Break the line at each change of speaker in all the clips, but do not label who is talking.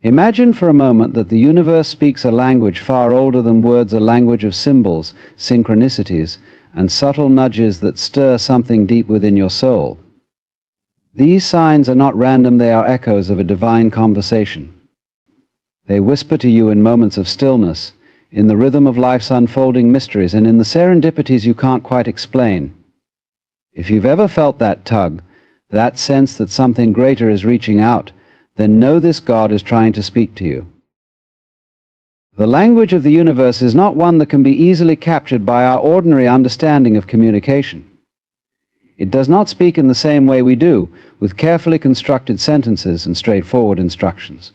Imagine for a moment that the universe speaks a language far older than words, a language of symbols, synchronicities, and subtle nudges that stir something deep within your soul. These signs are not random, they are echoes of a divine conversation. They whisper to you in moments of stillness, in the rhythm of life's unfolding mysteries, and in the serendipities you can't quite explain. If you've ever felt that tug, that sense that something greater is reaching out, then know this God is trying to speak to you. The language of the universe is not one that can be easily captured by our ordinary understanding of communication. It does not speak in the same way we do, with carefully constructed sentences and straightforward instructions.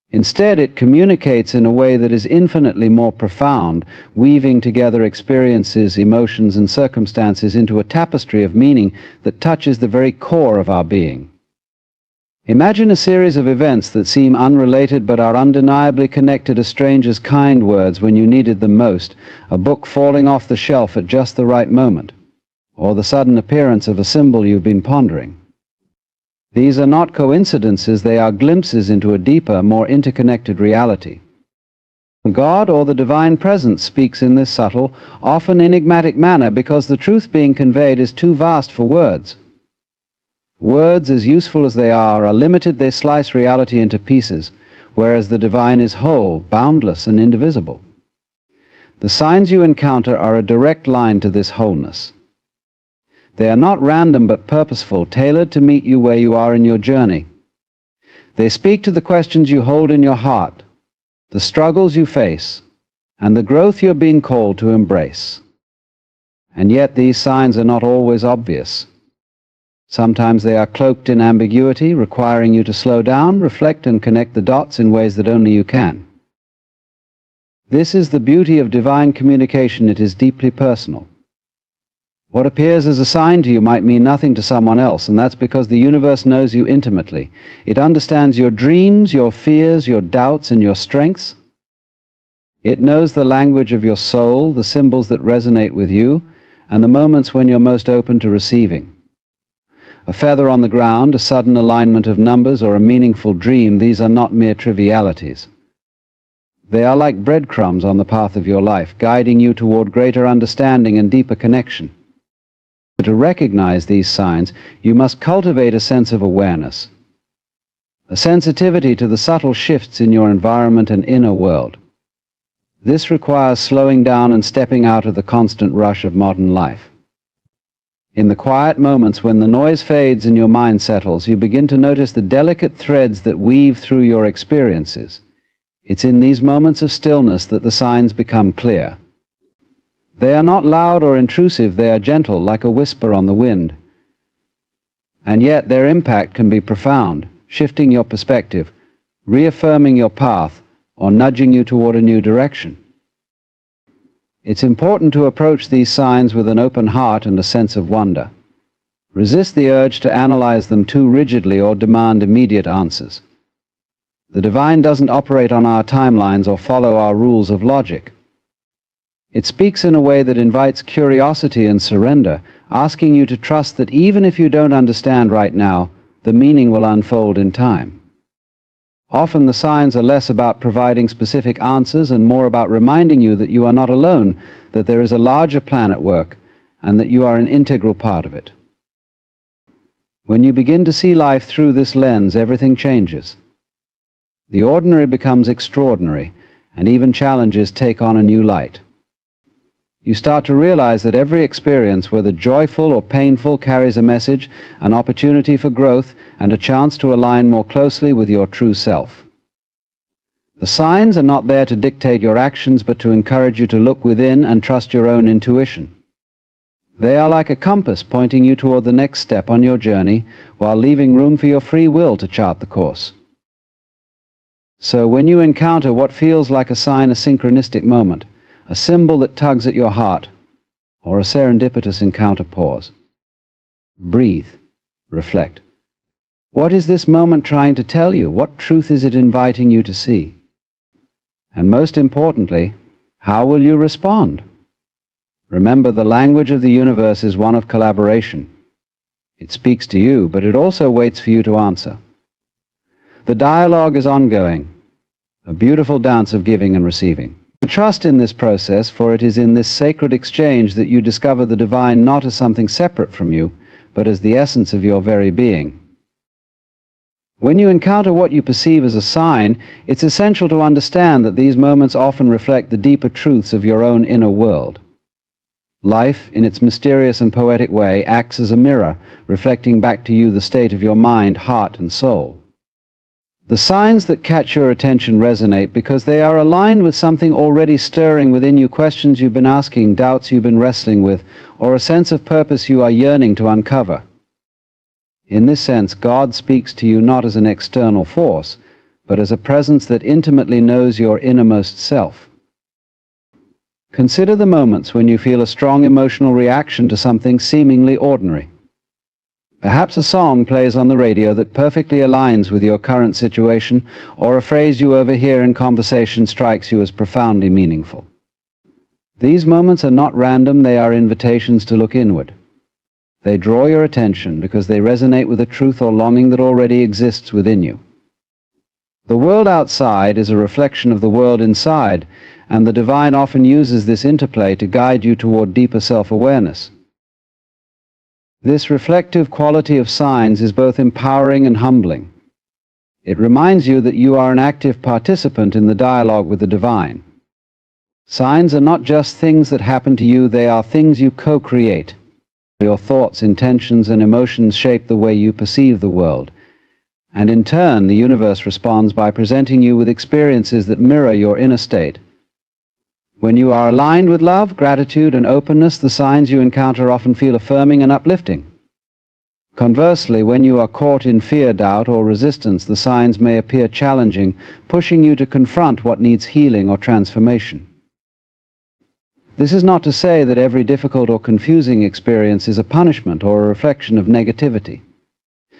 Instead, it communicates in a way that is infinitely more profound, weaving together experiences, emotions, and circumstances into a tapestry of meaning that touches the very core of our being. Imagine a series of events that seem unrelated but are undeniably connected, as strange as kind words when you needed them most, a book falling off the shelf at just the right moment, or the sudden appearance of a symbol you've been pondering. These are not coincidences, they are glimpses into a deeper, more interconnected reality. God or the divine presence speaks in this subtle, often enigmatic manner because the truth being conveyed is too vast for words. Words, as useful as they are limited, they slice reality into pieces, whereas the divine is whole, boundless, and indivisible. The signs you encounter are a direct line to this wholeness. They are not random but purposeful, tailored to meet you where you are in your journey. They speak to the questions you hold in your heart, the struggles you face, and the growth you're being called to embrace. And yet these signs are not always obvious. Sometimes they are cloaked in ambiguity, requiring you to slow down, reflect, and connect the dots in ways that only you can. This is the beauty of divine communication. It is deeply personal. What appears as a sign to you might mean nothing to someone else, and that's because the universe knows you intimately. It understands your dreams, your fears, your doubts, and your strengths. It knows the language of your soul, the symbols that resonate with you, and the moments when you're most open to receiving. A feather on the ground, a sudden alignment of numbers, or a meaningful dream, these are not mere trivialities. They are like breadcrumbs on the path of your life, guiding you toward greater understanding and deeper connection. To recognize these signs, you must cultivate a sense of awareness, a sensitivity to the subtle shifts in your environment and inner world. This requires slowing down and stepping out of the constant rush of modern life. In the quiet moments when the noise fades and your mind settles, you begin to notice the delicate threads that weave through your experiences. It's in these moments of stillness that the signs become clear. They are not loud or intrusive, they are gentle, like a whisper on the wind. And yet their impact can be profound, shifting your perspective, reaffirming your path, or nudging you toward a new direction. It's important to approach these signs with an open heart and a sense of wonder. Resist the urge to analyze them too rigidly or demand immediate answers. The divine doesn't operate on our timelines or follow our rules of logic. It speaks in a way that invites curiosity and surrender, asking you to trust that even if you don't understand right now, the meaning will unfold in time. Often the signs are less about providing specific answers and more about reminding you that you are not alone, that there is a larger plan at work, and that you are an integral part of it. When you begin to see life through this lens, everything changes. The ordinary becomes extraordinary, and even challenges take on a new light. You start to realize that every experience, whether joyful or painful, carries a message, an opportunity for growth, and a chance to align more closely with your true self. The signs are not there to dictate your actions, but to encourage you to look within and trust your own intuition. They are like a compass pointing you toward the next step on your journey, while leaving room for your free will to chart the course. So when you encounter what feels like a sign, a synchronistic moment, a symbol that tugs at your heart, or a serendipitous encounter, pause. Breathe. Reflect. What is this moment trying to tell you? What truth is it inviting you to see? And most importantly, how will you respond? Remember, the language of the universe is one of collaboration. It speaks to you, but it also waits for you to answer. The dialogue is ongoing, a beautiful dance of giving and receiving. Trust in this process, for it is in this sacred exchange that you discover the divine not as something separate from you, but as the essence of your very being. When you encounter what you perceive as a sign, it's essential to understand that these moments often reflect the deeper truths of your own inner world. Life, in its mysterious and poetic way, acts as a mirror, reflecting back to you the state of your mind, heart, and soul. The signs that catch your attention resonate because they are aligned with something already stirring within you, questions you've been asking, doubts you've been wrestling with, or a sense of purpose you are yearning to uncover. In this sense, God speaks to you not as an external force, but as a presence that intimately knows your innermost self. Consider the moments when you feel a strong emotional reaction to something seemingly ordinary. Perhaps a song plays on the radio that perfectly aligns with your current situation, or a phrase you overhear in conversation strikes you as profoundly meaningful. These moments are not random, they are invitations to look inward. They draw your attention because they resonate with a truth or longing that already exists within you. The world outside is a reflection of the world inside, and the divine often uses this interplay to guide you toward deeper self-awareness. This reflective quality of signs is both empowering and humbling. It reminds you that you are an active participant in the dialogue with the divine. Signs are not just things that happen to you, they are things you co-create. Your thoughts, intentions, and emotions shape the way you perceive the world, and in turn the universe responds by presenting you with experiences that mirror your inner state. When you are aligned with love, gratitude, and openness, the signs you encounter often feel affirming and uplifting. Conversely, when you are caught in fear, doubt, or resistance, the signs may appear challenging, pushing you to confront what needs healing or transformation. This is not to say that every difficult or confusing experience is a punishment or a reflection of negativity.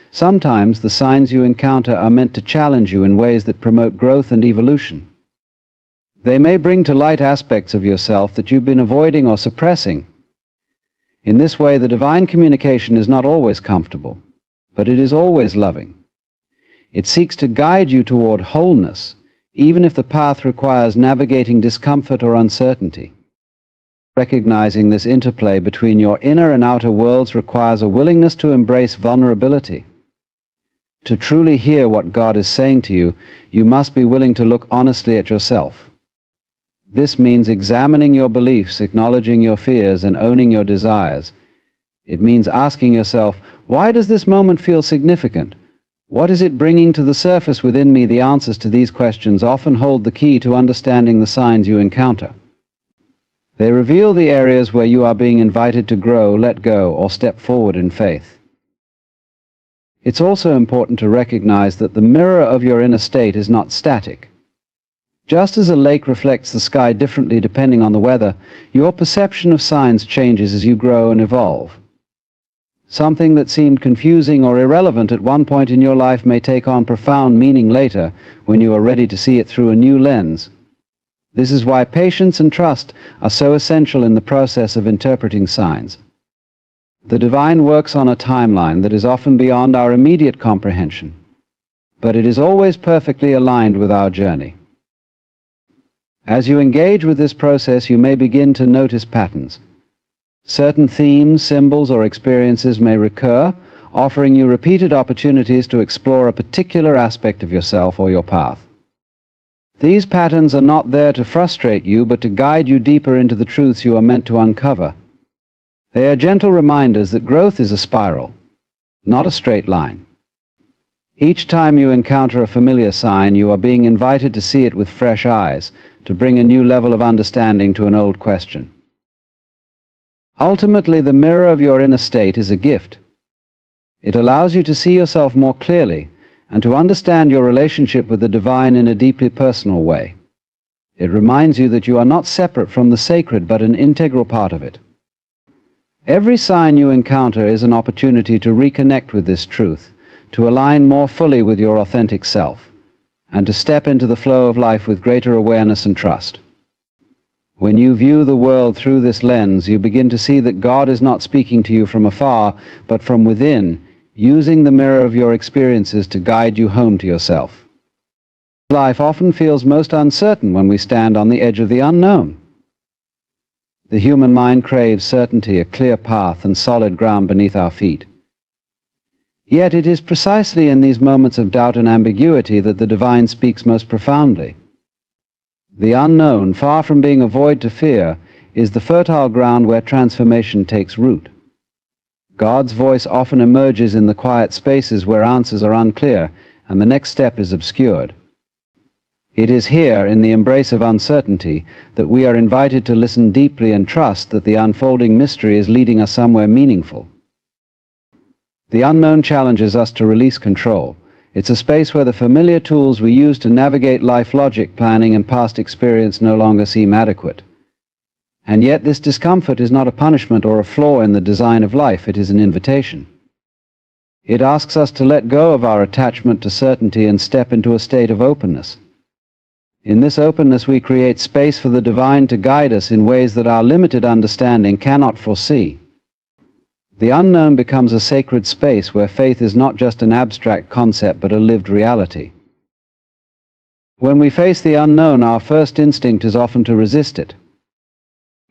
Sometimes the signs you encounter are meant to challenge you in ways that promote growth and evolution. They may bring to light aspects of yourself that you've been avoiding or suppressing. In this way, the divine communication is not always comfortable, but it is always loving. It seeks to guide you toward wholeness, even if the path requires navigating discomfort or uncertainty. Recognizing this interplay between your inner and outer worlds requires a willingness to embrace vulnerability. To truly hear what God is saying to you, you must be willing to look honestly at yourself. This means examining your beliefs, acknowledging your fears, and owning your desires. It means asking yourself, why does this moment feel significant? What is it bringing to the surface within me? The answers to these questions often hold the key to understanding the signs you encounter. They reveal the areas where you are being invited to grow, let go, or step forward in faith. It's also important to recognize that the mirror of your inner state is not static. Just as a lake reflects the sky differently depending on the weather, your perception of signs changes as you grow and evolve. Something that seemed confusing or irrelevant at one point in your life may take on profound meaning later when you are ready to see it through a new lens. This is why patience and trust are so essential in the process of interpreting signs. The divine works on a timeline that is often beyond our immediate comprehension, but it is always perfectly aligned with our journey. As you engage with this process, you may begin to notice patterns. Certain themes, symbols, or experiences may recur, offering you repeated opportunities to explore a particular aspect of yourself or your path. These patterns are not there to frustrate you, but to guide you deeper into the truths you are meant to uncover. They are gentle reminders that growth is a spiral, not a straight line. Each time you encounter a familiar sign, you are being invited to see it with fresh eyes, to bring a new level of understanding to an old question. Ultimately, the mirror of your inner state is a gift. It allows you to see yourself more clearly and to understand your relationship with the divine in a deeply personal way. It reminds you that you are not separate from the sacred, but an integral part of it. Every sign you encounter is an opportunity to reconnect with this truth, to align more fully with your authentic self, and to step into the flow of life with greater awareness and trust. When you view the world through this lens, you begin to see that God is not speaking to you from afar, but from within, using the mirror of your experiences to guide you home to yourself. Life often feels most uncertain when we stand on the edge of the unknown. The human mind craves certainty, a clear path, and solid ground beneath our feet. Yet it is precisely in these moments of doubt and ambiguity that the divine speaks most profoundly. The unknown, far from being a void to fear, is the fertile ground where transformation takes root. God's voice often emerges in the quiet spaces where answers are unclear and the next step is obscured. It is here, in the embrace of uncertainty, that we are invited to listen deeply and trust that the unfolding mystery is leading us somewhere meaningful. The unknown challenges us to release control. It's a space where the familiar tools we use to navigate life, logic, planning, and past experience no longer seem adequate. And yet this discomfort is not a punishment or a flaw in the design of life, it is an invitation. It asks us to let go of our attachment to certainty and step into a state of openness. In this openness we create space for the divine to guide us in ways that our limited understanding cannot foresee. The unknown becomes a sacred space where faith is not just an abstract concept but a lived reality. When we face the unknown, our first instinct is often to resist it.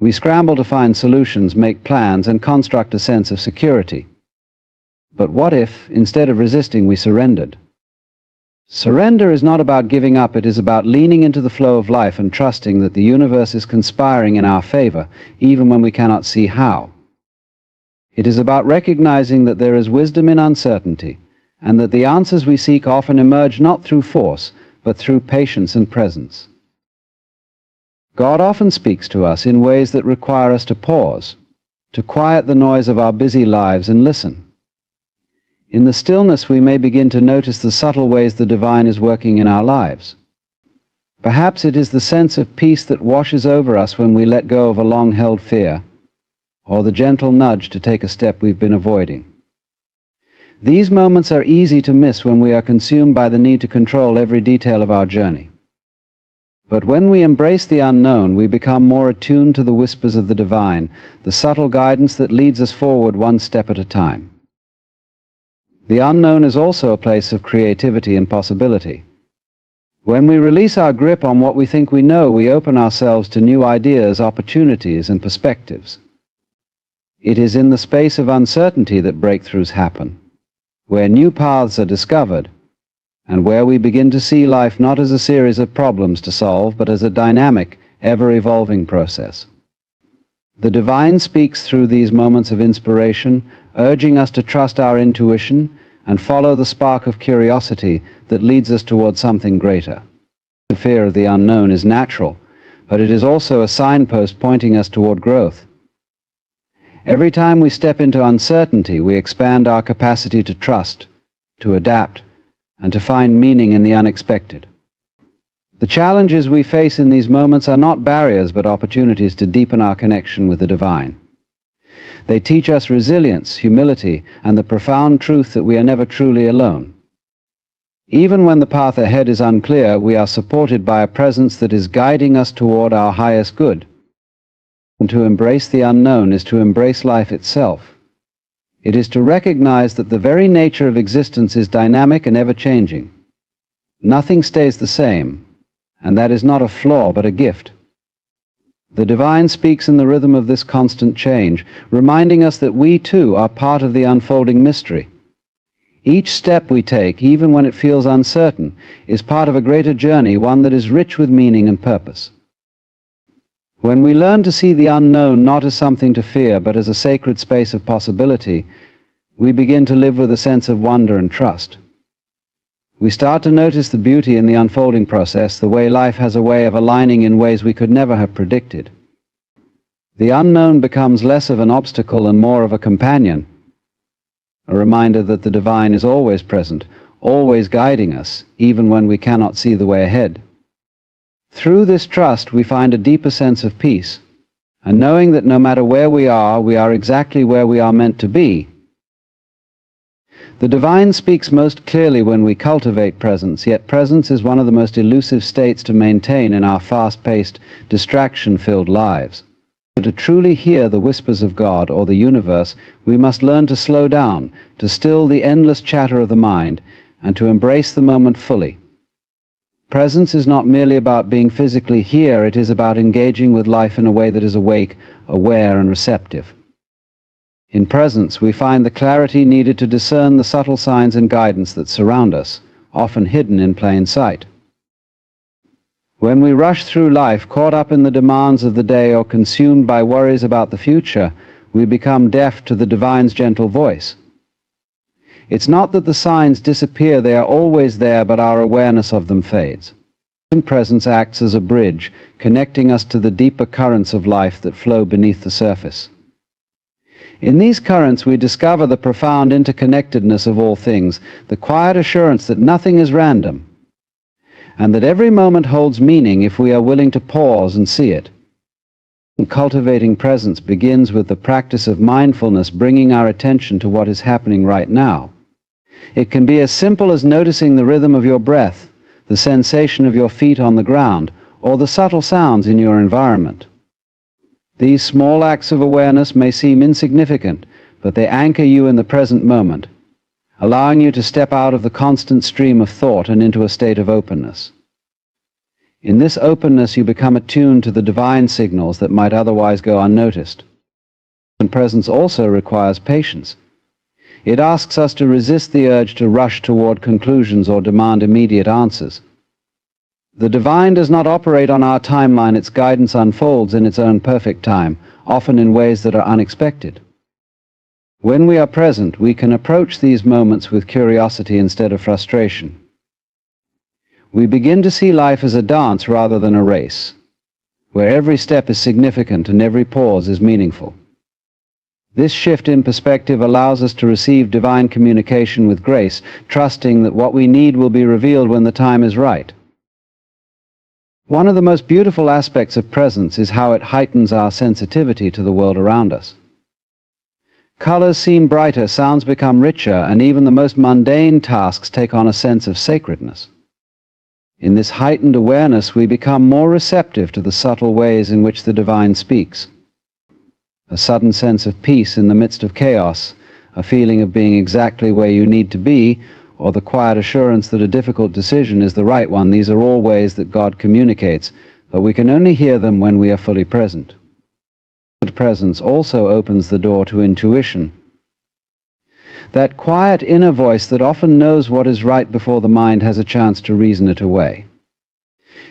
We scramble to find solutions, make plans, and construct a sense of security. But what if, instead of resisting, we surrendered? Surrender is not about giving up, it is about leaning into the flow of life and trusting that the universe is conspiring in our favor, even when we cannot see how. It is about recognizing that there is wisdom in uncertainty, and that the answers we seek often emerge not through force, but through patience and presence. God often speaks to us in ways that require us to pause, to quiet the noise of our busy lives and listen. In the stillness we may begin to notice the subtle ways the divine is working in our lives. Perhaps it is the sense of peace that washes over us when we let go of a long-held fear, or the gentle nudge to take a step we've been avoiding. These moments are easy to miss when we are consumed by the need to control every detail of our journey. But when we embrace the unknown, we become more attuned to the whispers of the divine, the subtle guidance that leads us forward one step at a time. The unknown is also a place of creativity and possibility. When we release our grip on what we think we know, we open ourselves to new ideas, opportunities, and perspectives. It is in the space of uncertainty that breakthroughs happen, where new paths are discovered, and where we begin to see life not as a series of problems to solve, but as a dynamic, ever-evolving process. The divine speaks through these moments of inspiration, urging us to trust our intuition and follow the spark of curiosity that leads us towards something greater. The fear of the unknown is natural, but it is also a signpost pointing us toward growth. Every time we step into uncertainty, we expand our capacity to trust, to adapt, and to find meaning in the unexpected. The challenges we face in these moments are not barriers but opportunities to deepen our connection with the divine. They teach us resilience, humility, and the profound truth that we are never truly alone. Even when the path ahead is unclear, we are supported by a presence that is guiding us toward our highest good. And to embrace the unknown is to embrace life itself. It is to recognize that the very nature of existence is dynamic and ever-changing. Nothing stays the same, and that is not a flaw but a gift. The divine speaks in the rhythm of this constant change, reminding us that we too are part of the unfolding mystery. Each step we take, even when it feels uncertain, is part of a greater journey, one that is rich with meaning and purpose. When we learn to see the unknown not as something to fear, but as a sacred space of possibility, we begin to live with a sense of wonder and trust. We start to notice the beauty in the unfolding process, the way life has a way of aligning in ways we could never have predicted. The unknown becomes less of an obstacle and more of a companion, a reminder that the divine is always present, always guiding us, even when we cannot see the way ahead. Through this trust, we find a deeper sense of peace, and knowing that no matter where we are exactly where we are meant to be. The divine speaks most clearly when we cultivate presence, yet presence is one of the most elusive states to maintain in our fast-paced, distraction-filled lives. To truly hear the whispers of God or the universe, we must learn to slow down, to still the endless chatter of the mind, and to embrace the moment fully. Presence is not merely about being physically here, it is about engaging with life in a way that is awake, aware, and receptive. In presence, we find the clarity needed to discern the subtle signs and guidance that surround us, often hidden in plain sight. When we rush through life, caught up in the demands of the day or consumed by worries about the future, we become deaf to the divine's gentle voice. It's not that the signs disappear, they are always there, but our awareness of them fades. Presence acts as a bridge, connecting us to the deeper currents of life that flow beneath the surface. In these currents we discover the profound interconnectedness of all things, the quiet assurance that nothing is random, and that every moment holds meaning if we are willing to pause and see it. And cultivating presence begins with the practice of mindfulness, bringing our attention to what is happening right now. It can be as simple as noticing the rhythm of your breath, the sensation of your feet on the ground, or the subtle sounds in your environment. These small acts of awareness may seem insignificant, but they anchor you in the present moment, allowing you to step out of the constant stream of thought and into a state of openness. In this openness, you become attuned to the divine signals that might otherwise go unnoticed. And presence also requires patience. It asks us to resist the urge to rush toward conclusions or demand immediate answers. The divine does not operate on our timeline, its guidance unfolds in its own perfect time, often in ways that are unexpected. When we are present, we can approach these moments with curiosity instead of frustration. We begin to see life as a dance rather than a race, where every step is significant and every pause is meaningful. This shift in perspective allows us to receive divine communication with grace, trusting that what we need will be revealed when the time is right. One of the most beautiful aspects of presence is how it heightens our sensitivity to the world around us. Colors seem brighter, sounds become richer, and even the most mundane tasks take on a sense of sacredness. In this heightened awareness, we become more receptive to the subtle ways in which the divine speaks. A sudden sense of peace in the midst of chaos, a feeling of being exactly where you need to be, or the quiet assurance that a difficult decision is the right one, these are all ways that God communicates, but we can only hear them when we are fully present. Presence also opens the door to intuition. That quiet inner voice that often knows what is right before the mind has a chance to reason it away.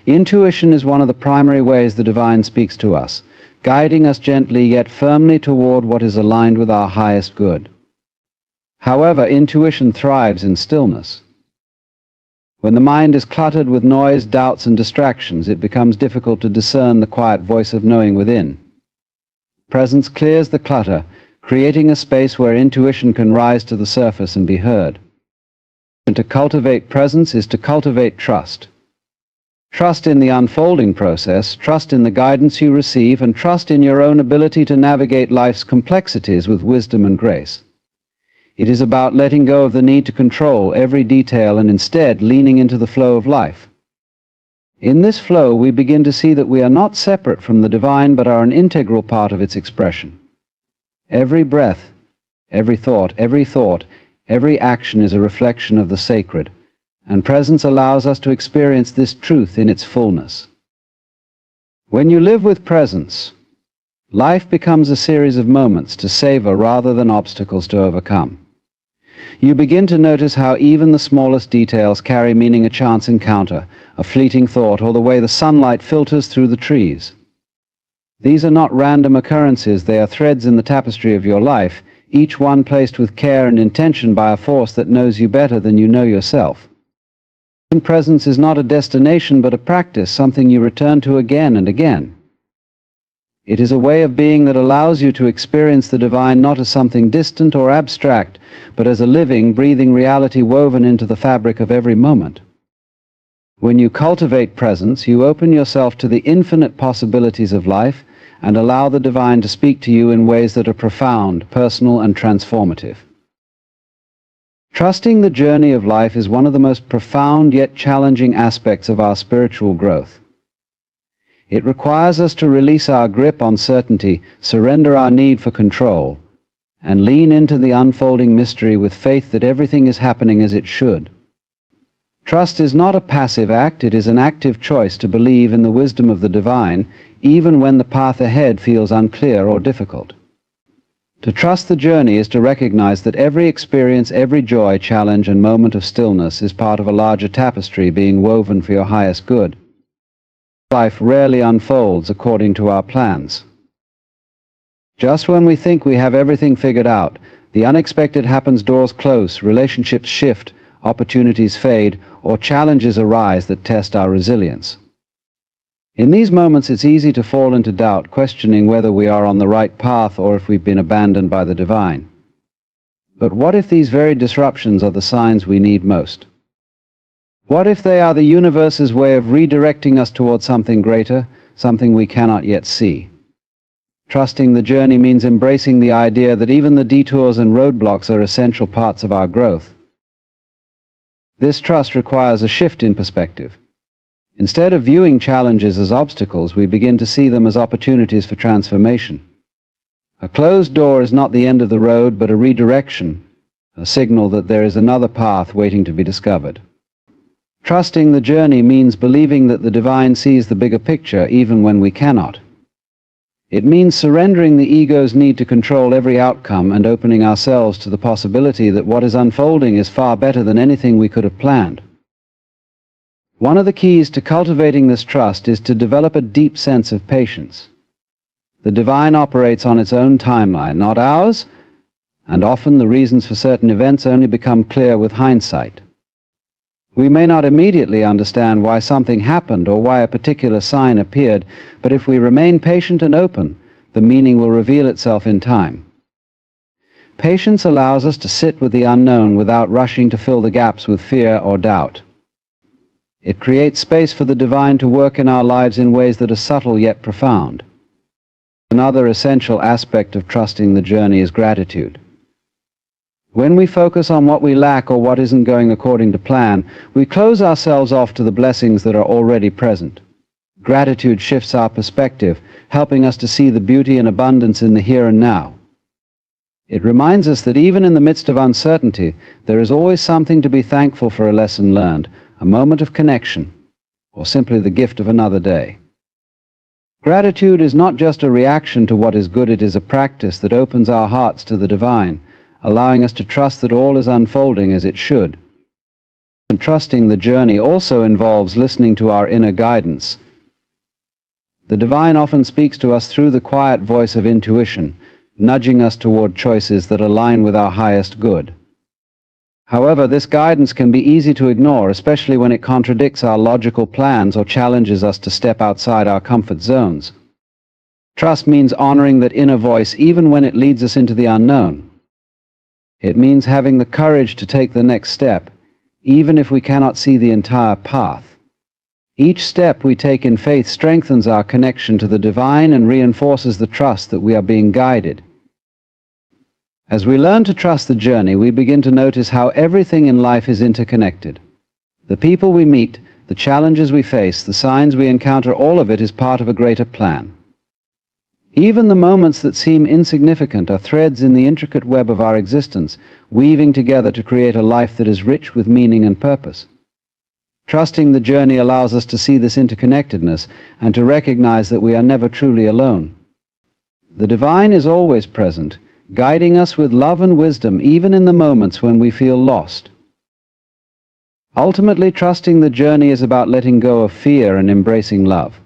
Intuition is one of the primary ways the divine speaks to us, guiding us gently yet firmly toward what is aligned with our highest good. However, intuition thrives in stillness. When the mind is cluttered with noise, doubts, and distractions, it becomes difficult to discern the quiet voice of knowing within. Presence clears the clutter, creating a space where intuition can rise to the surface and be heard. And to cultivate presence is to cultivate trust. Trust in the unfolding process, trust in the guidance you receive, and trust in your own ability to navigate life's complexities with wisdom and grace. It is about letting go of the need to control every detail and instead leaning into the flow of life. In this flow, we begin to see that we are not separate from the divine, but are an integral part of its expression. Every breath, every thought, every action is a reflection of the sacred, and presence allows us to experience this truth in its fullness. When you live with presence, life becomes a series of moments to savor rather than obstacles to overcome. You begin to notice how even the smallest details carry meaning: a chance encounter, a fleeting thought, or the way the sunlight filters through the trees. These are not random occurrences, they are threads in the tapestry of your life, each one placed with care and intention by a force that knows you better than you know yourself. Presence is not a destination but a practice, something you return to again and again. It is a way of being that allows you to experience the divine not as something distant or abstract, but as a living, breathing reality woven into the fabric of every moment. When you cultivate presence, you open yourself to the infinite possibilities of life and allow the divine to speak to you in ways that are profound, personal, and transformative. Trusting the journey of life is one of the most profound yet challenging aspects of our spiritual growth. It requires us to release our grip on certainty, surrender our need for control, and lean into the unfolding mystery with faith that everything is happening as it should. Trust is not a passive act, it is an active choice to believe in the wisdom of the divine, even when the path ahead feels unclear or difficult. To trust the journey is to recognize that every experience, every joy, challenge, and moment of stillness is part of a larger tapestry being woven for your highest good. Life rarely unfolds according to our plans. Just when we think we have everything figured out, the unexpected happens, doors close, relationships shift, opportunities fade, or challenges arise that test our resilience. In these moments, it's easy to fall into doubt, questioning whether we are on the right path or if we've been abandoned by the divine. But what if these very disruptions are the signs we need most? What if they are the universe's way of redirecting us towards something greater, something we cannot yet see? Trusting the journey means embracing the idea that even the detours and roadblocks are essential parts of our growth. This trust requires a shift in perspective. Instead of viewing challenges as obstacles, we begin to see them as opportunities for transformation. A closed door is not the end of the road, but a redirection, a signal that there is another path waiting to be discovered. Trusting the journey means believing that the divine sees the bigger picture even when we cannot. It means surrendering the ego's need to control every outcome and opening ourselves to the possibility that what is unfolding is far better than anything we could have planned. One of the keys to cultivating this trust is to develop a deep sense of patience. The divine operates on its own timeline, not ours, and often the reasons for certain events only become clear with hindsight. We may not immediately understand why something happened or why a particular sign appeared, but if we remain patient and open, the meaning will reveal itself in time. Patience allows us to sit with the unknown without rushing to fill the gaps with fear or doubt. It creates space for the divine to work in our lives in ways that are subtle yet profound. Another essential aspect of trusting the journey is gratitude. When we focus on what we lack or what isn't going according to plan, we close ourselves off to the blessings that are already present. Gratitude shifts our perspective, helping us to see the beauty and abundance in the here and now. It reminds us that even in the midst of uncertainty, there is always something to be thankful for, a lesson learned, a moment of connection, or simply the gift of another day. Gratitude is not just a reaction to what is good, it is a practice that opens our hearts to the divine, allowing us to trust that all is unfolding as it should. And trusting the journey also involves listening to our inner guidance. The divine often speaks to us through the quiet voice of intuition, nudging us toward choices that align with our highest good. However, this guidance can be easy to ignore, especially when it contradicts our logical plans or challenges us to step outside our comfort zones. Trust means honoring that inner voice even when it leads us into the unknown. It means having the courage to take the next step, even if we cannot see the entire path. Each step we take in faith strengthens our connection to the divine and reinforces the trust that we are being guided. As we learn to trust the journey, we begin to notice how everything in life is interconnected. The people we meet, the challenges we face, the signs we encounter, all of it is part of a greater plan. Even the moments that seem insignificant are threads in the intricate web of our existence, weaving together to create a life that is rich with meaning and purpose. Trusting the journey allows us to see this interconnectedness and to recognize that we are never truly alone. The divine is always present, guiding us with love and wisdom even in the moments when we feel lost. Ultimately, trusting the journey is about letting go of fear and embracing love.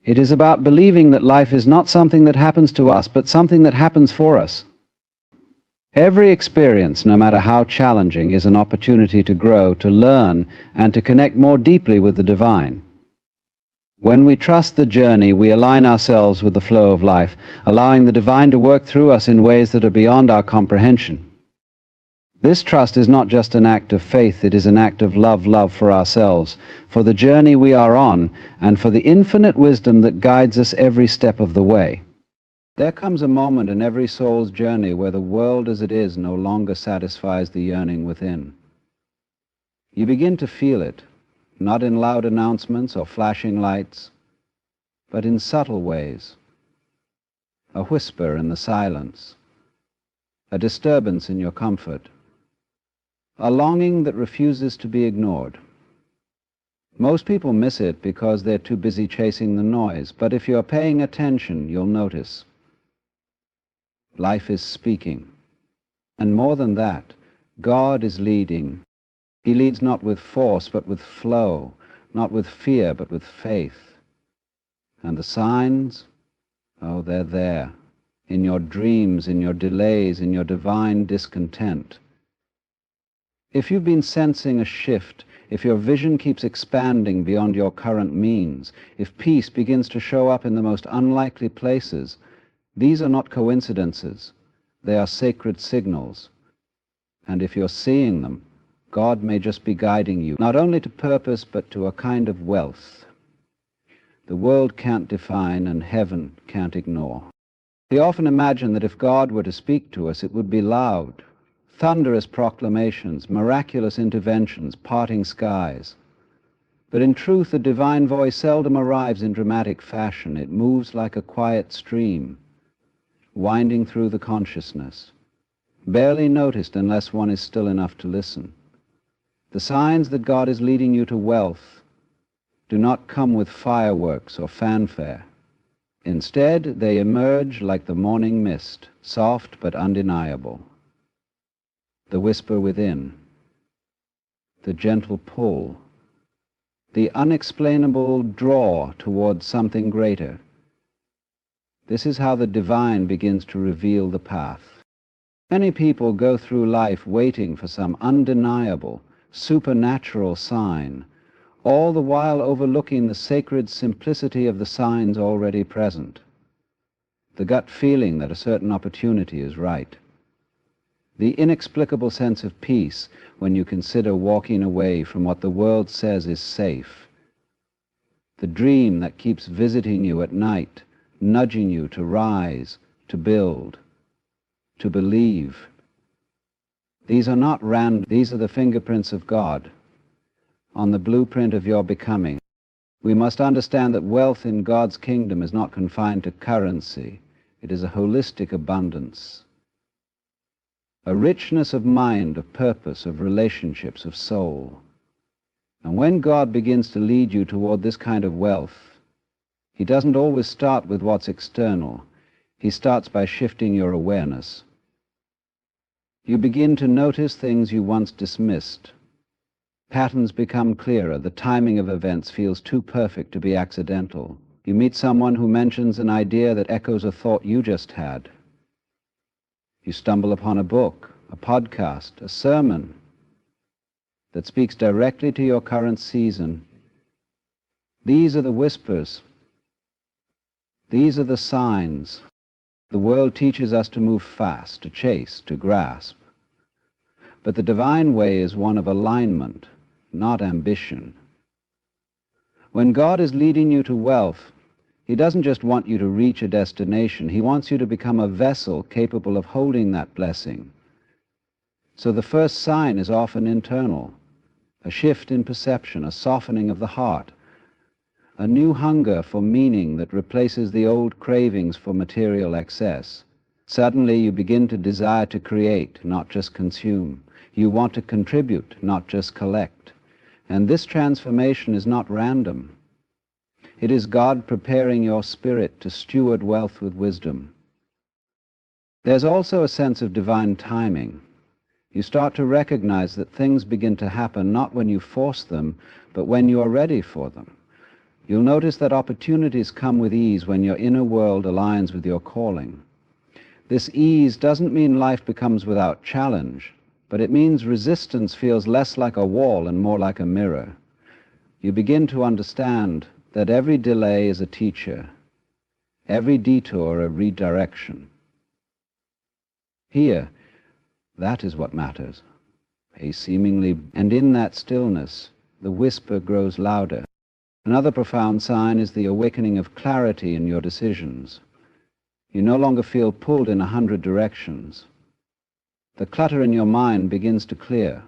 It is about believing that life is not something that happens to us, but something that happens for us. Every experience, no matter how challenging, is an opportunity to grow, to learn, and to connect more deeply with the divine. When we trust the journey, we align ourselves with the flow of life, allowing the divine to work through us in ways that are beyond our comprehension. This trust is not just an act of faith, it is an act of love for ourselves, for the journey we are on, and for the infinite wisdom that guides us every step of the way. There comes a moment in every soul's journey where the world as it is no longer satisfies the yearning within. You begin to feel it, not in loud announcements or flashing lights, but in subtle ways. A whisper in the silence, a disturbance in your comfort, a longing that refuses to be ignored. Most people miss it because they're too busy chasing the noise, but if you're paying attention, you'll notice. Life is speaking. And more than that, God is leading. He leads not with force, but with flow, not with fear, but with faith. And the signs, oh, they're there, in your dreams, in your delays, in your divine discontent. If you've been sensing a shift, if your vision keeps expanding beyond your current means, if peace begins to show up in the most unlikely places, these are not coincidences. They are sacred signals. And if you're seeing them, God may just be guiding you, not only to purpose, but to a kind of wealth. The world can't define and heaven can't ignore. We often imagine that if God were to speak to us, it would be loud. Thunderous proclamations, miraculous interventions, parting skies. But in truth, the divine voice seldom arrives in dramatic fashion. It moves like a quiet stream, winding through the consciousness, barely noticed unless one is still enough to listen. The signs that God is leading you to wealth do not come with fireworks or fanfare. Instead, they emerge like the morning mist, soft but undeniable. The whisper within, the gentle pull, the unexplainable draw towards something greater. This is how the divine begins to reveal the path. Many people go through life waiting for some undeniable, supernatural sign, all the while overlooking the sacred simplicity of the signs already present, the gut feeling that a certain opportunity is right, the inexplicable sense of peace when you consider walking away from what the world says is safe, the dream that keeps visiting you at night, nudging you to rise, to build, to believe. These are not random, these are the fingerprints of God on the blueprint of your becoming. We must understand that wealth in God's kingdom is not confined to currency. It is a holistic abundance, a richness of mind, of purpose, of relationships, of soul. And when God begins to lead you toward this kind of wealth, He doesn't always start with what's external. He starts by shifting your awareness. You begin to notice things you once dismissed. Patterns become clearer. The timing of events feels too perfect to be accidental. You meet someone who mentions an idea that echoes a thought you just had. You stumble upon a book, a podcast, a sermon that speaks directly to your current season. These are the whispers. These are the signs. The world teaches us to move fast, to chase, to grasp. But the divine way is one of alignment, not ambition. When God is leading you to wealth, He doesn't just want you to reach a destination. He wants you to become a vessel capable of holding that blessing. So the first sign is often internal, a shift in perception, a softening of the heart, a new hunger for meaning that replaces the old cravings for material excess. Suddenly you begin to desire to create, not just consume. You want to contribute, not just collect. And this transformation is not random. It is God preparing your spirit to steward wealth with wisdom. There's also a sense of divine timing. You start to recognize that things begin to happen not when you force them, but when you are ready for them. You'll notice that opportunities come with ease when your inner world aligns with your calling. This ease doesn't mean life becomes without challenge, but it means resistance feels less like a wall and more like a mirror. You begin to understand that every delay is a teacher, every detour a redirection. Here, that is what matters. And in that stillness, the whisper grows louder. Another profound sign is the awakening of clarity in your decisions. You no longer feel pulled in 100 directions. The clutter in your mind begins to clear.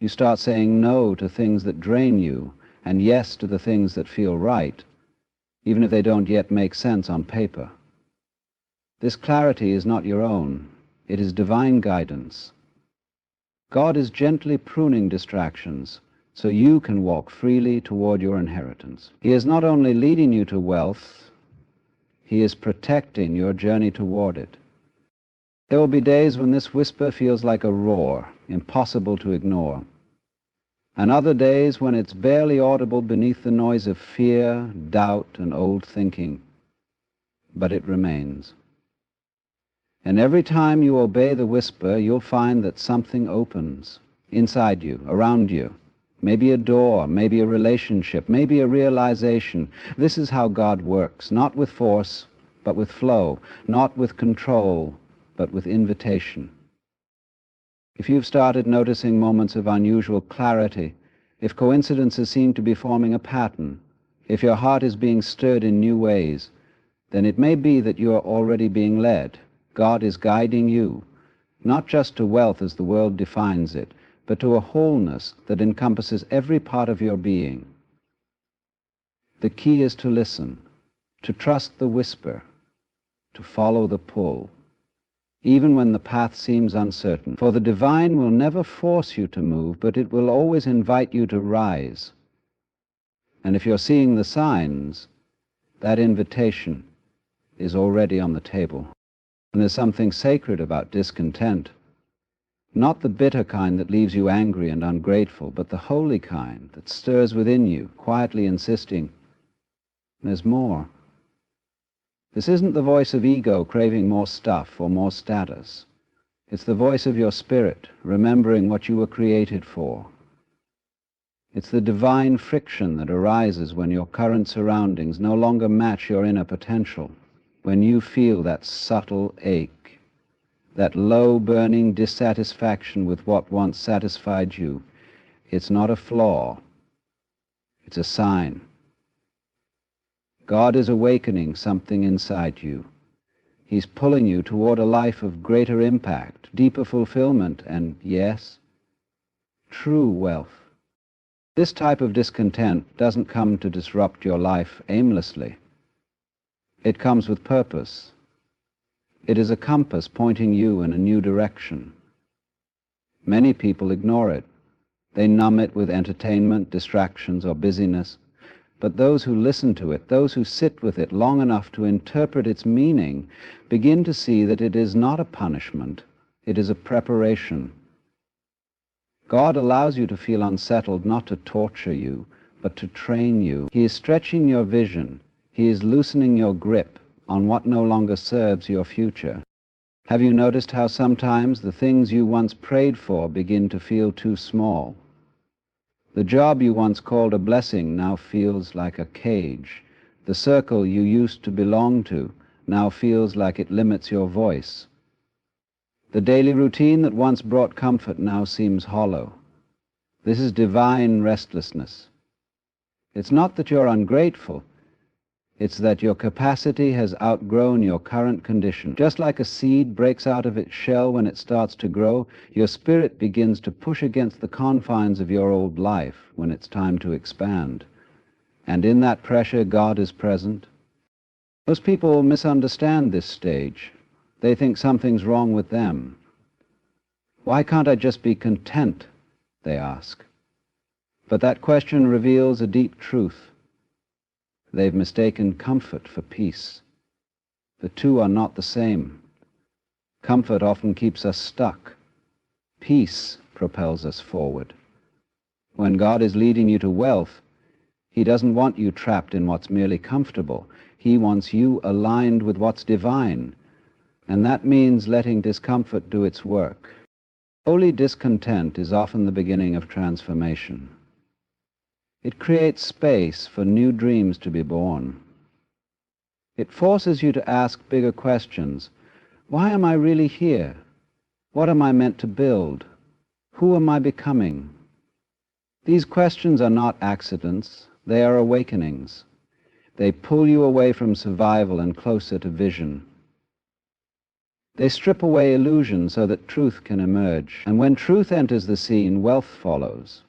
You start saying no to things that drain you and yes to the things that feel right, even if they don't yet make sense on paper. This clarity is not your own. It is divine guidance. God is gently pruning distractions, so you can walk freely toward your inheritance. He is not only leading you to wealth, he is protecting your journey toward it. There will be days when this whisper feels like a roar, impossible to ignore, and other days when it's barely audible beneath the noise of fear, doubt, and old thinking. But it remains. And every time you obey the whisper, you'll find that something opens inside you, around you. Maybe a door, maybe a relationship, maybe a realization. This is how God works, not with force, but with flow, not with control, but with invitation. If you've started noticing moments of unusual clarity, if coincidences seem to be forming a pattern, if your heart is being stirred in new ways, then it may be that you are already being led. God is guiding you, not just to wealth as the world defines it, but to a wholeness that encompasses every part of your being. The key is to listen, to trust the whisper, to follow the pull, even when the path seems uncertain. For the divine will never force you to move, but it will always invite you to rise. And if you're seeing the signs, that invitation is already on the table. And there's something sacred about discontent. Not the bitter kind that leaves you angry and ungrateful, but the holy kind that stirs within you, quietly insisting, there's more. This isn't the voice of ego craving more stuff or more status. It's the voice of your spirit, remembering what you were created for. It's the divine friction that arises when your current surroundings no longer match your inner potential, when you feel that subtle ache, that low burning dissatisfaction with what once satisfied you. It's not a flaw, it's a sign. God is awakening something inside you. He's pulling you toward a life of greater impact, deeper fulfillment, and, yes, true wealth. This type of discontent doesn't come to disrupt your life aimlessly. It comes with purpose. It is a compass pointing you in a new direction. Many people ignore it. They numb it with entertainment, distractions, or busyness. But those who listen to it, those who sit with it long enough to interpret its meaning, begin to see that it is not a punishment, it is a preparation. God allows you to feel unsettled not to torture you, but to train you. He is stretching your vision. He is loosening your grip on what no longer serves your future. Have you noticed how sometimes the things you once prayed for begin to feel too small? The job you once called a blessing now feels like a cage. The circle you used to belong to now feels like it limits your voice. The daily routine that once brought comfort now seems hollow. This is divine restlessness. It's not that you're ungrateful. It's that your capacity has outgrown your current condition. Just like a seed breaks out of its shell when it starts to grow, your spirit begins to push against the confines of your old life when it's time to expand. And in that pressure, God is present. Most people misunderstand this stage. They think something's wrong with them. Why can't I just be content? They ask. But that question reveals a deep truth. They've mistaken comfort for peace. The two are not the same. Comfort often keeps us stuck. Peace propels us forward. When God is leading you to wealth, He doesn't want you trapped in what's merely comfortable. He wants you aligned with what's divine, and that means letting discomfort do its work. Holy discontent is often the beginning of transformation. It creates space for new dreams to be born. It forces you to ask bigger questions. Why am I really here? What am I meant to build? Who am I becoming? These questions are not accidents. They are awakenings. They pull you away from survival and closer to vision. They strip away illusion so that truth can emerge. And when truth enters the scene, wealth follows.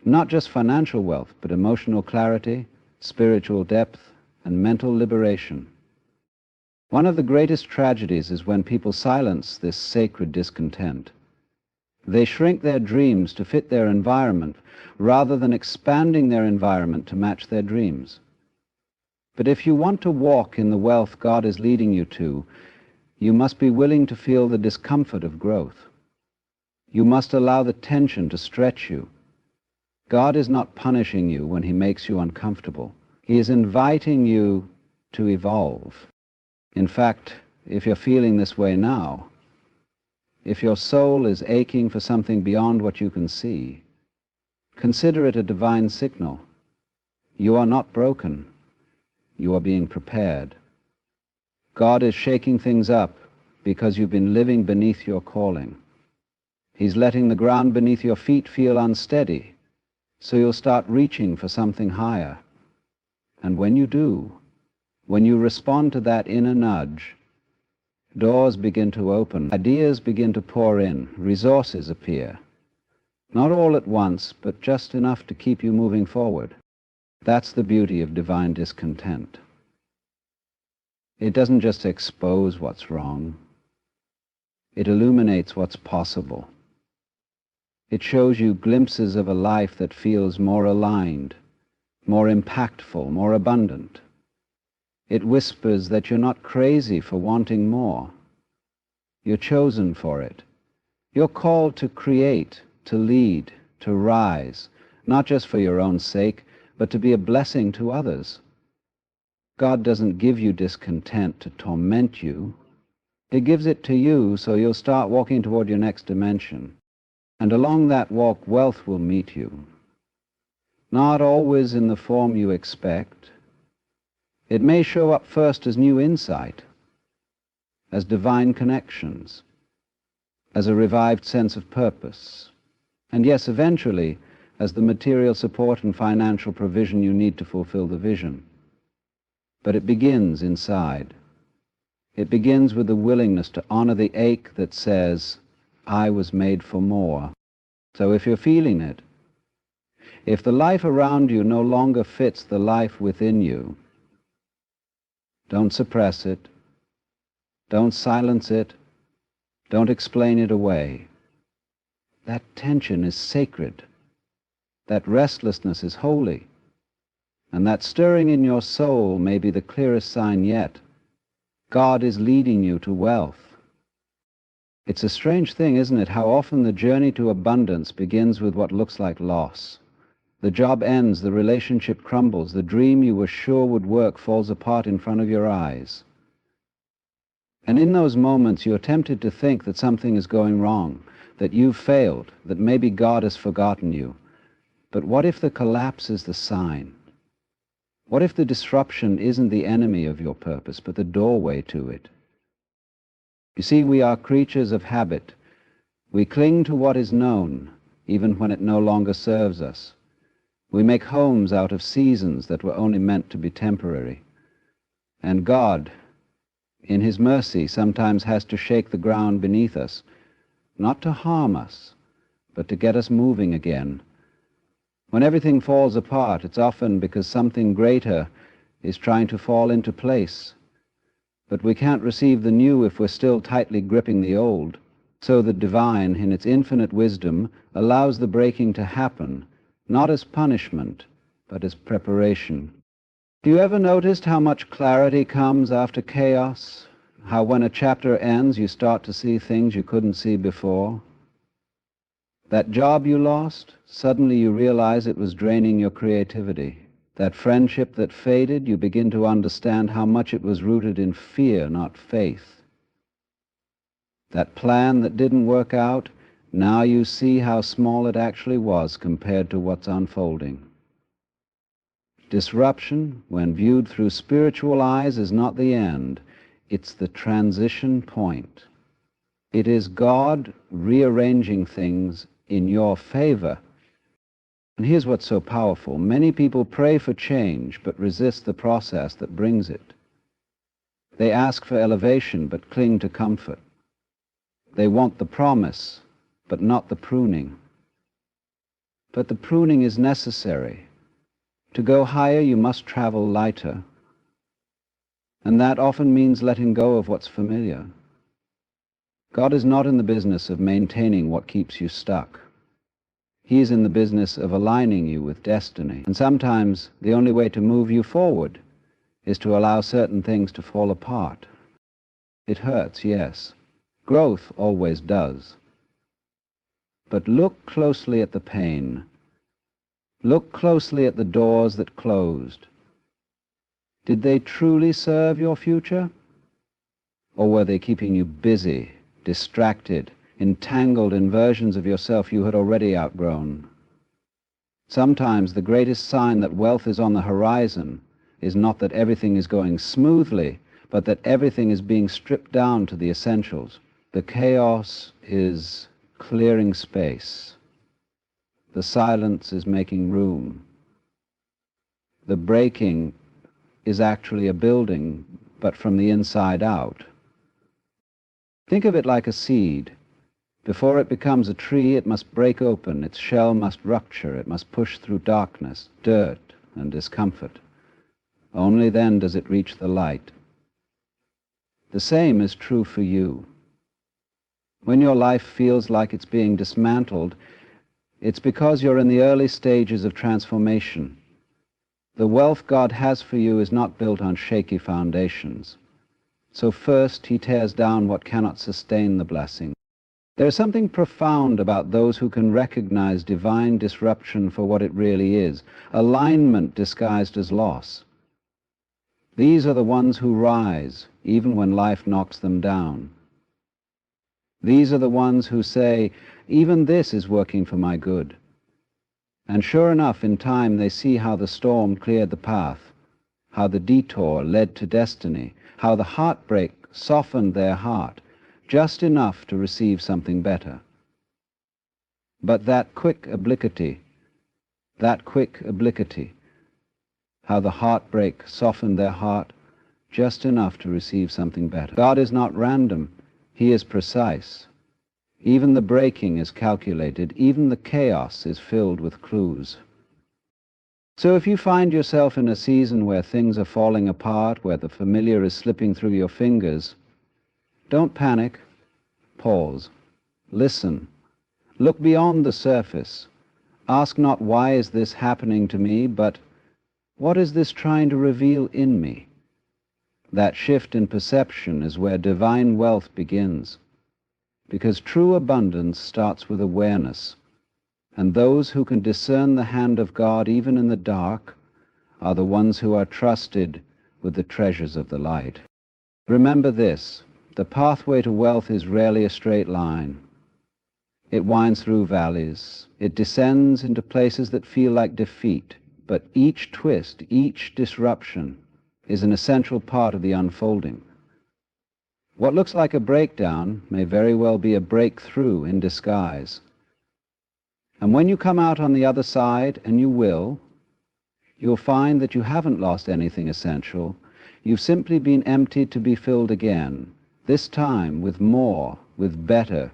Not just financial wealth, but emotional clarity, spiritual depth, and mental liberation. One of the greatest tragedies is when people silence this sacred discontent. They shrink their dreams to fit their environment rather than expanding their environment to match their dreams. But if you want to walk in the wealth God is leading you to, you must be willing to feel the discomfort of growth. You must allow the tension to stretch you. God is not punishing you when He makes you uncomfortable. He is inviting you to evolve. In fact, if you're feeling this way now, if your soul is aching for something beyond what you can see, consider it a divine signal. You are not broken. You are being prepared. God is shaking things up because you've been living beneath your calling. He's letting the ground beneath your feet feel unsteady, so you'll start reaching for something higher. And when you do, when you respond to that inner nudge, doors begin to open, ideas begin to pour in, resources appear. Not all at once, but just enough to keep you moving forward. That's the beauty of divine discontent. It doesn't just expose what's wrong. It illuminates what's possible. It shows you glimpses of a life that feels more aligned, more impactful, more abundant. It whispers that you're not crazy for wanting more. You're chosen for it. You're called to create, to lead, to rise, not just for your own sake, but to be a blessing to others. God doesn't give you discontent to torment you. He gives it to you so you'll start walking toward your next dimension. And along that walk, wealth will meet you. Not always in the form you expect. It may show up first as new insight, as divine connections, as a revived sense of purpose, and yes, eventually, as the material support and financial provision you need to fulfill the vision. But it begins inside. It begins with the willingness to honor the ache that says, I was made for more. So if you're feeling it, if the life around you no longer fits the life within you, don't suppress it. Don't silence it. Don't explain it away. That tension is sacred. That restlessness is holy. And that stirring in your soul may be the clearest sign yet. God is leading you to wealth. It's a strange thing, isn't it, how often the journey to abundance begins with what looks like loss. The job ends, the relationship crumbles, the dream you were sure would work falls apart in front of your eyes. And in those moments you're tempted to think that something is going wrong, that you've failed, that maybe God has forgotten you. But what if the collapse is the sign? What if the disruption isn't the enemy of your purpose, but the doorway to it? You see, we are creatures of habit. We cling to what is known, even when it no longer serves us. We make homes out of seasons that were only meant to be temporary. And God, in His mercy, sometimes has to shake the ground beneath us, not to harm us, but to get us moving again. When everything falls apart, it's often because something greater is trying to fall into place. But we can't receive the new if we're still tightly gripping the old. So the divine, in its infinite wisdom, allows the breaking to happen, not as punishment, but as preparation. Do you ever notice how much clarity comes after chaos? How when a chapter ends, you start to see things you couldn't see before? That job you lost, suddenly you realize it was draining your creativity. That friendship that faded, you begin to understand how much it was rooted in fear, not faith. That plan that didn't work out, now you see how small it actually was compared to what's unfolding. Disruption, when viewed through spiritual eyes, is not the end. It's the transition point. It is God rearranging things in your favor. And here's what's so powerful. Many people pray for change, but resist the process that brings it. They ask for elevation, but cling to comfort. They want the promise, but not the pruning. But the pruning is necessary. To go higher, you must travel lighter. And that often means letting go of what's familiar. God is not in the business of maintaining what keeps you stuck. He is in the business of aligning you with destiny. And sometimes the only way to move you forward is to allow certain things to fall apart. It hurts, yes. Growth always does. But look closely at the pain. Look closely at the doors that closed. Did they truly serve your future? Or were they keeping you busy, distracted, entangled in versions of yourself you had already outgrown? Sometimes the greatest sign that wealth is on the horizon is not that everything is going smoothly, but that everything is being stripped down to the essentials. The chaos is clearing space. The silence is making room. The breaking is actually a building, but from the inside out. Think of it like a seed. Before it becomes a tree, it must break open, its shell must rupture, it must push through darkness, dirt, and discomfort. Only then does it reach the light. The same is true for you. When your life feels like it's being dismantled, it's because you're in the early stages of transformation. The wealth God has for you is not built on shaky foundations. So first he tears down what cannot sustain the blessing. There is something profound about those who can recognize divine disruption for what it really is, alignment disguised as loss. These are the ones who rise, even when life knocks them down. These are the ones who say, even this is working for my good. And sure enough, in time they see how the storm cleared the path, how the detour led to destiny, how the heartbreak softened their heart, just enough to receive something better. But that quick obliquity, how the heartbreak softened their heart, just enough to receive something better. God is not random, he is precise. Even the breaking is calculated, even the chaos is filled with clues. So if you find yourself in a season where things are falling apart, where the familiar is slipping through your fingers, don't panic. Pause. Listen. Look beyond the surface. Ask not, why is this happening to me, but what is this trying to reveal in me? That shift in perception is where divine wealth begins, because true abundance starts with awareness, and those who can discern the hand of God even in the dark are the ones who are trusted with the treasures of the light. Remember this, the pathway to wealth is rarely a straight line. It winds through valleys, it descends into places that feel like defeat, but each twist, each disruption is an essential part of the unfolding. What looks like a breakdown may very well be a breakthrough in disguise. And when you come out on the other side, and you will, you'll find that you haven't lost anything essential. You've simply been emptied to be filled again, this time with more, with better,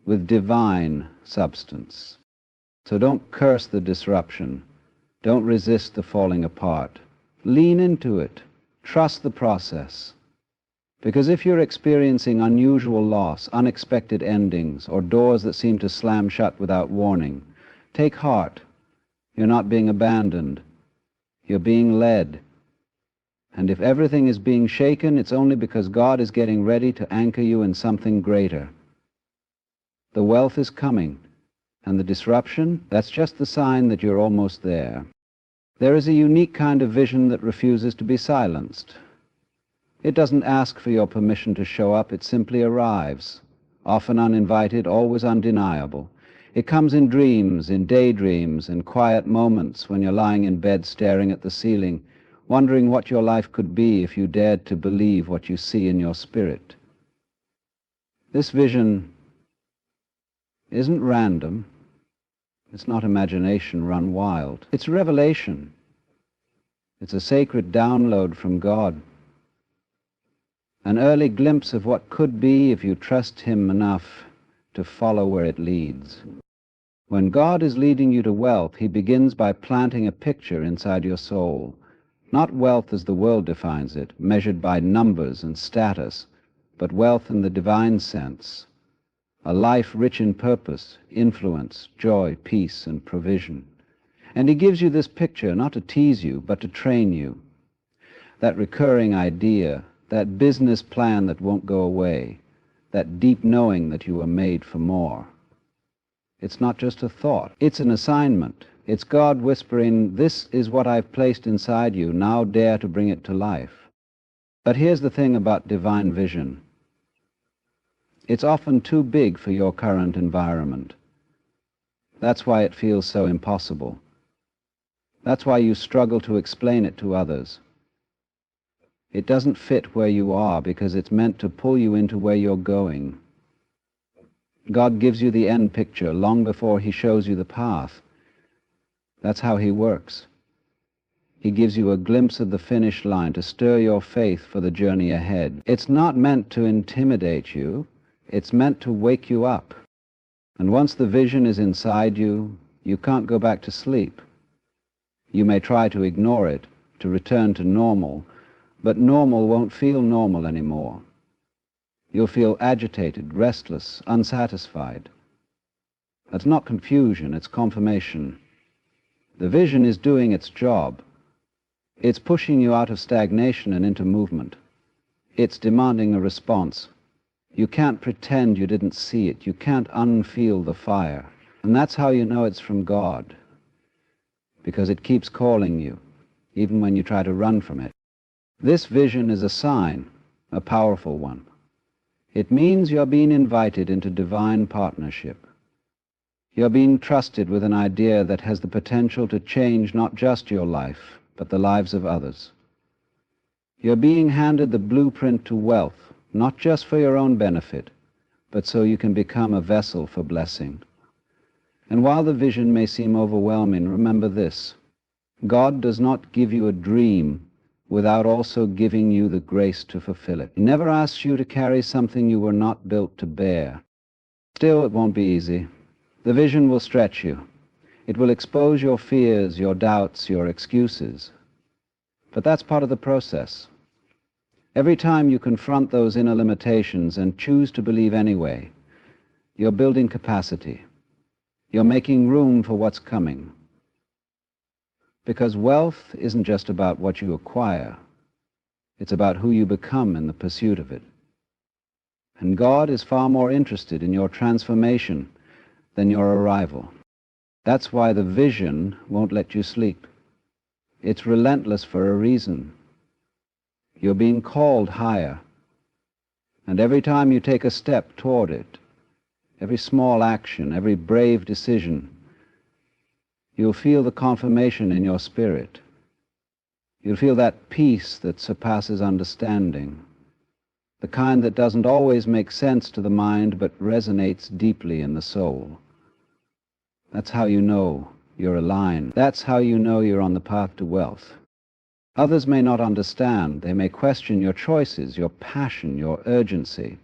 with divine substance. So don't curse the disruption. Don't resist the falling apart. Lean into it. Trust the process. Because if you're experiencing unusual loss, unexpected endings, or doors that seem to slam shut without warning, take heart. You're not being abandoned. You're being led. And if everything is being shaken, it's only because God is getting ready to anchor you in something greater. The wealth is coming, and the disruption, that's just the sign that you're almost there. There is a unique kind of vision that refuses to be silenced. It doesn't ask for your permission to show up, it simply arrives, often uninvited, always undeniable. It comes in dreams, in daydreams, in quiet moments when you're lying in bed staring at the ceiling, wondering what your life could be if you dared to believe what you see in your spirit. This vision isn't random. It's not imagination run wild. It's revelation. It's a sacred download from God. An early glimpse of what could be if you trust Him enough to follow where it leads. When God is leading you to wealth, He begins by planting a picture inside your soul. Not wealth as the world defines it, measured by numbers and status, but wealth in the divine sense, a life rich in purpose, influence, joy, peace, and provision. And he gives you this picture not to tease you, but to train you. That recurring idea, that business plan that won't go away, that deep knowing that you were made for more. It's not just a thought, it's an assignment. It's God whispering, this is what I've placed inside you, now dare to bring it to life. But here's the thing about divine vision. It's often too big for your current environment. That's why it feels so impossible. That's why you struggle to explain it to others. It doesn't fit where you are because it's meant to pull you into where you're going. God gives you the end picture long before he shows you the path. That's how he works. He gives you a glimpse of the finish line to stir your faith for the journey ahead. It's not meant to intimidate you. It's meant to wake you up. And once the vision is inside you, you can't go back to sleep. You may try to ignore it, to return to normal, but normal won't feel normal anymore. You'll feel agitated, restless, unsatisfied. That's not confusion, it's confirmation. The vision is doing its job. It's pushing you out of stagnation and into movement. It's demanding a response. You can't pretend you didn't see it. You can't unfeel the fire. And that's how you know it's from God, because it keeps calling you, even when you try to run from it. This vision is a sign, a powerful one. It means you're being invited into divine partnership. You're being trusted with an idea that has the potential to change not just your life, but the lives of others. You're being handed the blueprint to wealth, not just for your own benefit, but so you can become a vessel for blessing. And while the vision may seem overwhelming, remember this: God does not give you a dream without also giving you the grace to fulfill it. He never asks you to carry something you were not built to bear. Still, it won't be easy. The vision will stretch you. It will expose your fears, your doubts, your excuses. But that's part of the process. Every time you confront those inner limitations and choose to believe anyway, you're building capacity. You're making room for what's coming. Because wealth isn't just about what you acquire. It's about who you become in the pursuit of it. And God is far more interested in your transformation than your arrival. That's why the vision won't let you sleep. It's relentless for a reason. You're being called higher. And every time you take a step toward it, every small action, every brave decision, you'll feel the confirmation in your spirit. You'll feel that peace that surpasses understanding, the kind that doesn't always make sense to the mind but resonates deeply in the soul. That's how you know you're aligned. That's how you know you're on the path to wealth. Others may not understand. They may question your choices, your passion, your urgency.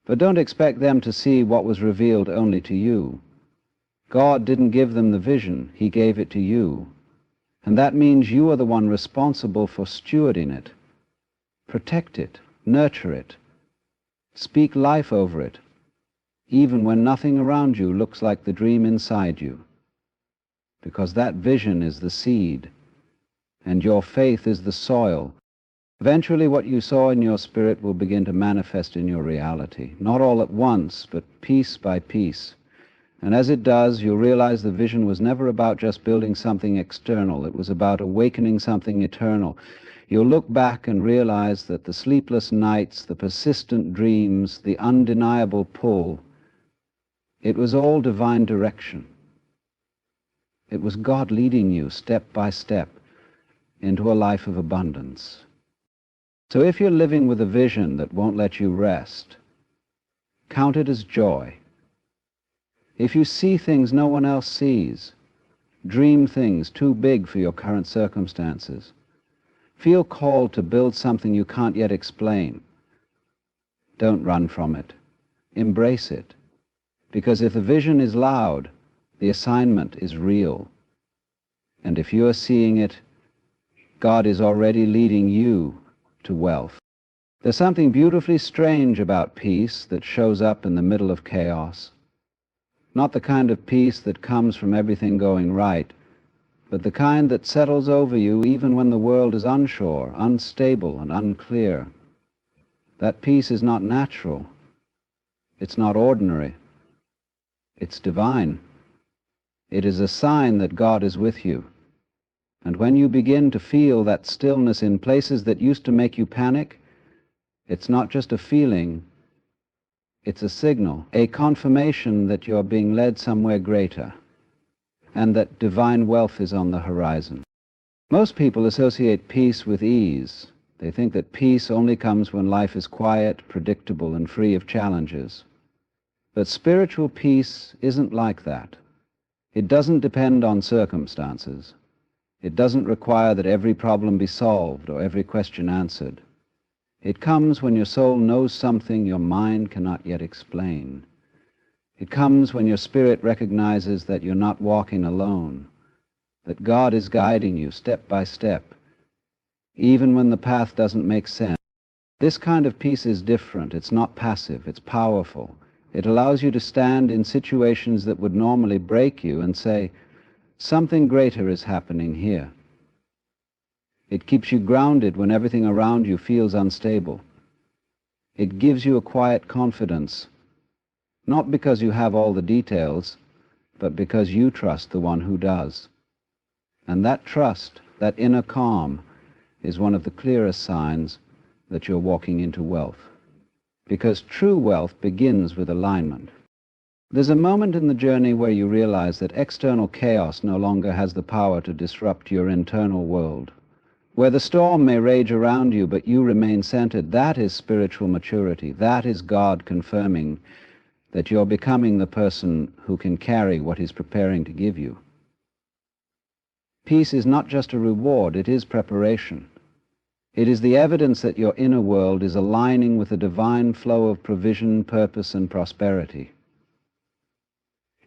But don't expect them to see what was revealed only to you. God didn't give them the vision. He gave it to you. And that means you are the one responsible for stewarding it. Protect it, nurture it, speak life over it, even when nothing around you looks like the dream inside you. Because that vision is the seed, and your faith is the soil. Eventually what you saw in your spirit will begin to manifest in your reality, not all at once, but piece by piece. And as it does, you'll realize the vision was never about just building something external. It was about awakening something eternal. You'll look back and realize that the sleepless nights, the persistent dreams, the undeniable pull, it was all divine direction. It was God leading you step by step into a life of abundance. So if you're living with a vision that won't let you rest, count it as joy. If you see things no one else sees, dream things too big for your current circumstances, feel called to build something you can't yet explain, don't run from it. Embrace it. Because if the vision is loud, the assignment is real. And if you are seeing it, God is already leading you to wealth. There's something beautifully strange about peace that shows up in the middle of chaos. Not the kind of peace that comes from everything going right, but the kind that settles over you even when the world is unsure, unstable, and unclear. That peace is not natural. It's not ordinary. It's divine. It is a sign that God is with you. And when you begin to feel that stillness in places that used to make you panic, it's not just a feeling, it's a signal, a confirmation that you're being led somewhere greater, and that divine wealth is on the horizon. Most people associate peace with ease. They think that peace only comes when life is quiet, predictable, and free of challenges. But spiritual peace isn't like that. It doesn't depend on circumstances. It doesn't require that every problem be solved or every question answered. It comes when your soul knows something your mind cannot yet explain. It comes when your spirit recognizes that you're not walking alone, that God is guiding you step by step, even when the path doesn't make sense. This kind of peace is different. It's not passive. It's powerful. It allows you to stand in situations that would normally break you and say, something greater is happening here. It keeps you grounded when everything around you feels unstable. It gives you a quiet confidence, not because you have all the details, but because you trust the one who does. And that trust, that inner calm, is one of the clearest signs that you're walking into wealth. Because true wealth begins with alignment. There's a moment in the journey where you realize that external chaos no longer has the power to disrupt your internal world. Where the storm may rage around you, but you remain centered, that is spiritual maturity. That is God confirming that you're becoming the person who can carry what He's preparing to give you. Peace is not just a reward, it is preparation. It is the evidence that your inner world is aligning with the divine flow of provision, purpose, and prosperity.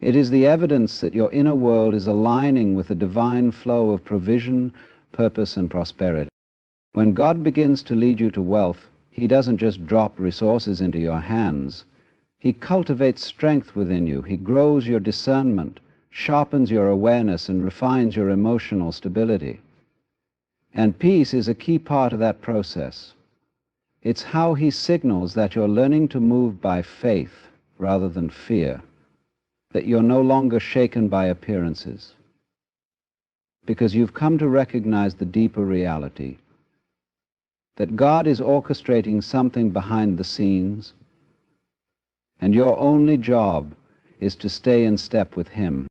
It is the evidence that your inner world is aligning with the divine flow of provision, purpose, and prosperity. When God begins to lead you to wealth, He doesn't just drop resources into your hands. He cultivates strength within you. He grows your discernment, sharpens your awareness, and refines your emotional stability. And peace is a key part of that process. It's how He signals that you're learning to move by faith rather than fear, that you're no longer shaken by appearances, because you've come to recognize the deeper reality, that God is orchestrating something behind the scenes, and your only job is to stay in step with Him.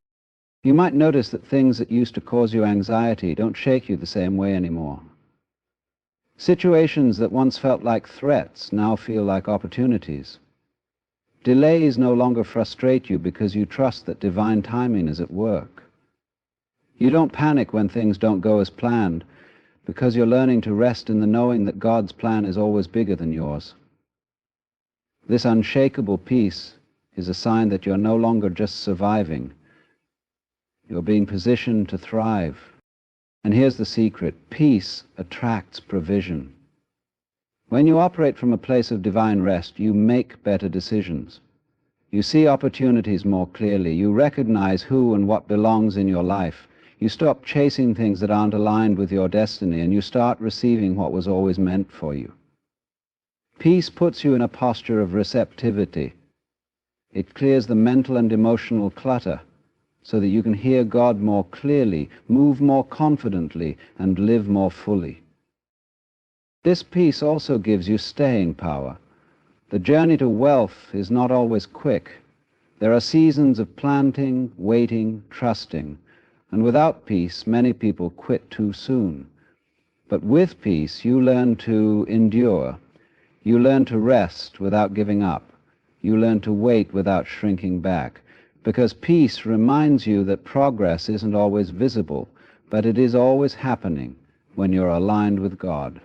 You might notice that things that used to cause you anxiety don't shake you the same way anymore. Situations that once felt like threats now feel like opportunities. Delays no longer frustrate you because you trust that divine timing is at work. You don't panic when things don't go as planned because you're learning to rest in the knowing that God's plan is always bigger than yours. This unshakable peace is a sign that you're no longer just surviving. You're being positioned to thrive. And here's the secret. Peace attracts provision. When you operate from a place of divine rest, you make better decisions. You see opportunities more clearly. You recognize who and what belongs in your life. You stop chasing things that aren't aligned with your destiny, and you start receiving what was always meant for you. Peace puts you in a posture of receptivity. It clears the mental and emotional clutter so that you can hear God more clearly, move more confidently, and live more fully. This peace also gives you staying power. The journey to wealth is not always quick. There are seasons of planting, waiting, trusting, and without peace, many people quit too soon. But with peace, you learn to endure. You learn to rest without giving up. You learn to wait without shrinking back. Because peace reminds you that progress isn't always visible, but it is always happening when you're aligned with God.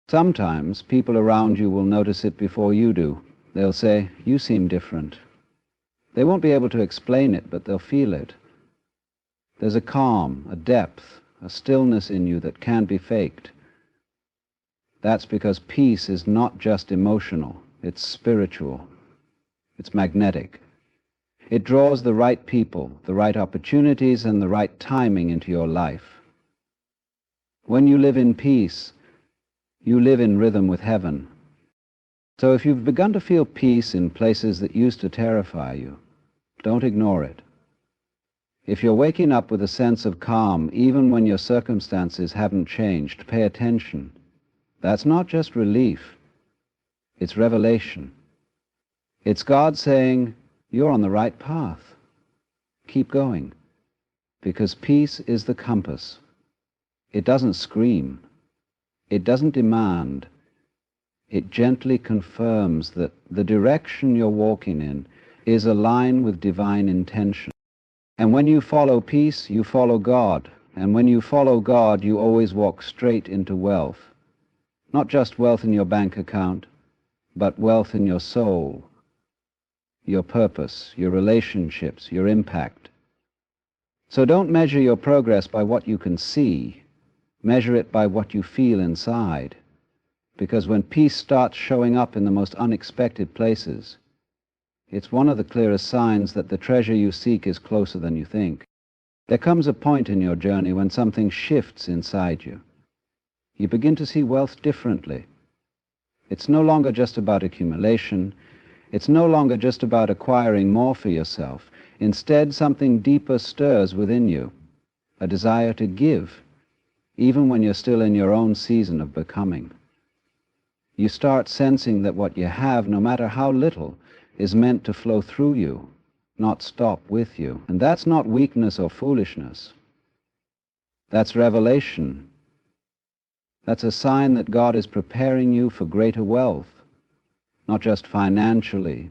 Sometimes people around you will notice it before you do. They'll say, "You seem different." They won't be able to explain it, but they'll feel it. There's a calm, a depth, a stillness in you that can't be faked. That's because peace is not just emotional, it's spiritual, it's magnetic. It draws the right people, the right opportunities, and the right timing into your life. When you live in peace, you live in rhythm with heaven. So if you've begun to feel peace in places that used to terrify you, don't ignore it. If you're waking up with a sense of calm, even when your circumstances haven't changed, pay attention. That's not just relief, it's revelation. It's God saying, you're on the right path. Keep going, because peace is the compass. It doesn't scream. It doesn't demand. It gently confirms that the direction you're walking in is aligned with divine intention. And when you follow peace, you follow God. And when you follow God, you always walk straight into wealth. Not just wealth in your bank account, but wealth in your soul, your purpose, your relationships, your impact. So don't measure your progress by what you can see. Measure it by what you feel inside. Because when peace starts showing up in the most unexpected places, it's one of the clearest signs that the treasure you seek is closer than you think. There comes a point in your journey when something shifts inside you. You begin to see wealth differently. It's no longer just about accumulation. It's no longer just about acquiring more for yourself. Instead, something deeper stirs within you, a desire to give, even when you're still in your own season of becoming. You start sensing that what you have, no matter how little, is meant to flow through you, not stop with you. And that's not weakness or foolishness. That's revelation. That's a sign that God is preparing you for greater wealth, not just financially,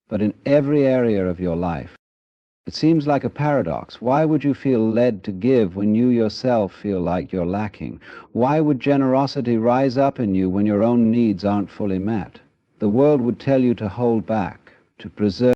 but in every area of your life. It seems like a paradox. Why would you feel led to give when you yourself feel like you're lacking? Why would generosity rise up in you when your own needs aren't fully met? The world would tell you to hold back, to preserve